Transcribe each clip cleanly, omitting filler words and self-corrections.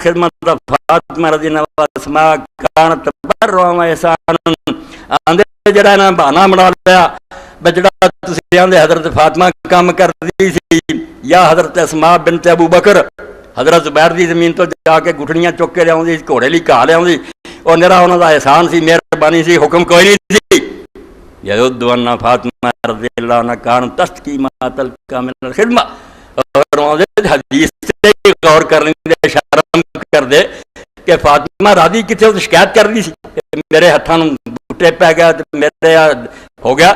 خدمت فاطمہ رضی اللہ عنہا اسماء کانت برا و احسان آندے جڑا نا بہانا بنا لیا بجڑا تسی آندے حضرت فاطمہ کام کردی سی یا حضرت اسماء بنت ابو بکر حضرت زبیر دی زمین تو جا کے گھٹڑیاں چک کے لیاؤندی گھوڑے لی گھا لیاؤندی اور نرا انہاں دا احسان سی مہربانی سی حکم کوئی نہیں سی یود ان فاطمہ رضی اللہ عنہا کان تشکی متعلق من الخدمہ اور حدیث سے غور کرنے دے شرم کر دے کہ فاطمہ راضی کتے شکایت کر دی سی میرے ہتھاں بوٹے پہ گیا میرے ہو گیا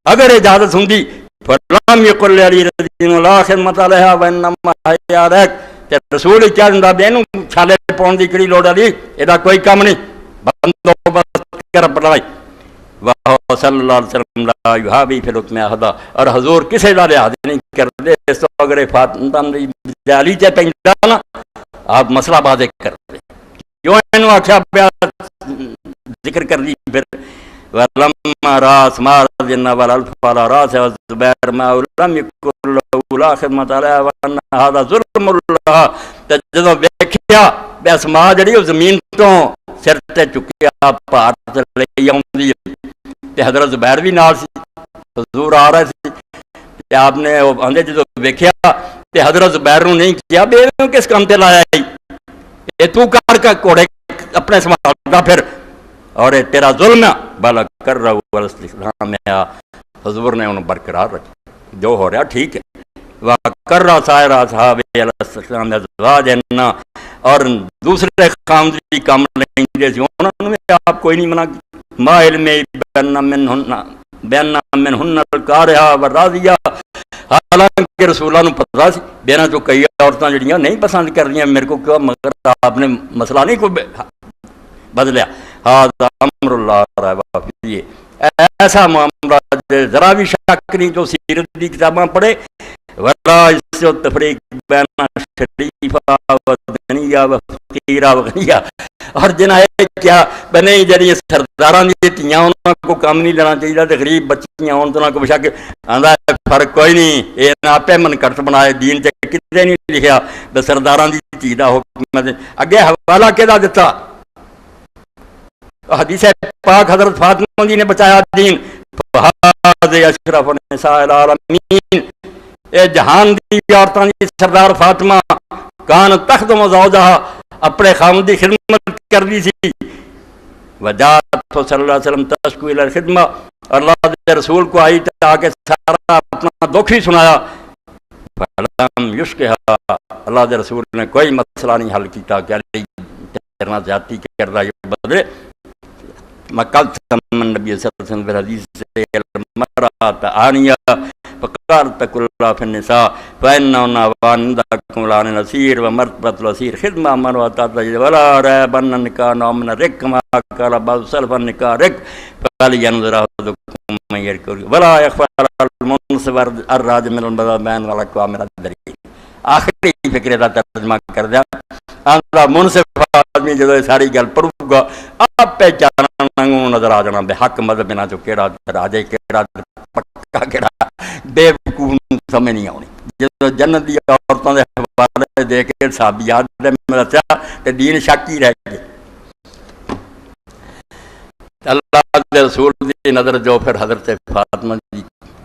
اگر اجازت ہوندی فلم یقل علی رضی اللہ خدمت علیہ وانما هي علیک تے رسول کیا دندا بے نو چھالے پاؤن دی کڑی لوڑ علی ادا کوئی کام نہیں بندوبست کر بڑائی وہ صلی اللہ علیہ وسلم لا یحابی فی الحکم احدا اور حضور کسے دا لحاظ نہیں کرتے اس تو اگر فاطمہ دی جالی تے پیندا نا آپ مسئلہ واضح کر دے کیوں اینو آکھیا پیا ذکر کر دی پھر ولما راس ما رضی اللہ عنہ الفال راس زبیر ما لم یکن لا خدمت علیہ وان هذا ظلم اللہ تے جدوں ویکھیا بے اسماء جڑی او زمین تو سر تے چکیا پار تے لے آوندی تے حضرت زبیر بھی نال سی حضور آ رہے سی تے آپ نے آندے جدوں ویکھیا تے حضرت زبیر نو نہیں کیا بے کس کام تے لایا اے تو کر کا کوڑے اپنے سنبھالدا پھر اور تیرا ظلم ہے بالا کر رہا ہوا اسلام ہے حضور نے انہوں برقرار رکھا جو ہو رہا ٹھیک ہے وہ کر رہا سائرہ صحاب علیہ السلام ازواج اور دوسرے خاوندی کام لیں جیسے انہوں نے آپ کوئی نہیں منع ما علم بین منہن الکارہا والراضیہ حالانکہ رسولہ نے پتہ سی بینا جو کئی عورتیں جڑیاں نہیں پسند کر رہی ہیں میرے کو کیا مگر آپ نے مسئلہ نہیں کوئی بدلیا ہاں امر اللہ رہا فیہ ایسا معاملہ ذرا بھی شک نہیں جو سیرت دی کتاباں پڑھے ولا اس و تفریق بین شریفہ و دنیہ و فقیرہ و غنیہ اور جنہیں کیا بنے جڑی سرداراں دی تیاں انہاں کو کام نہیں لینا چاہیے تے غریب بچیاں ہون انہاں کو بشک آندا فرق کوئی نہیں اے آپے من کٹ بنائے دین تے کتے نہیں لکھیا تے سرداراں دی چیز دا حکم اگے حوالہ کیدا دتا حدیث پاک حضرت فاطمہ دی نے بچایا دین فہذ اشرف النساء العالمین اے جہان دی عورتاں دی سردار فاطمہ کان تخدم زوجہا اپنے خاوند دی خدمت کردی سی وجات صلی اللہ علیہ وسلم تشکو الی الخدمہ اللہ دے رسول کو آئی تاکہ سارا اپنا دکھ ہی سنایا فلم یشکہا اللہ دے رسول نے کوئی مسئلہ نہیں حل کیتا کہ علی تیرنا زیادتی کر رہا یہ بدلے مقلت من نبی صلی اللہ علیہ وسلم بالحدیث سے المرات آنیہ فقارت کلہ فی النساء فإنہنا واندکم لان الاسیر ومرتبت الاسیر خدمہ من واتاتا ولا ریب ان نکاح نومن رک ما کالا بعض سلف نکاح رک فلی ینظر احدکم من یرکر ولا یخفر المنصور الراج من البین والاقوام الدرین آخری فکرے دا ترجمہ کر دیا آندا منصف آدمی جدو ساری گل پڑھو گا آپ پہچانا نظر آ جانا بے حق مذہب بنا جو کیڑا راجے کیڑا پکا کیڑا بے وقوف سمجھ نہیں آنی جدو جنت دی عورتوں دے حوالے دے کے صحابیات دے میں دسیا تے دین شک ہی رہ گئے اللہ کے رسول دی نظر جو پھر حضرت فاطمہ دی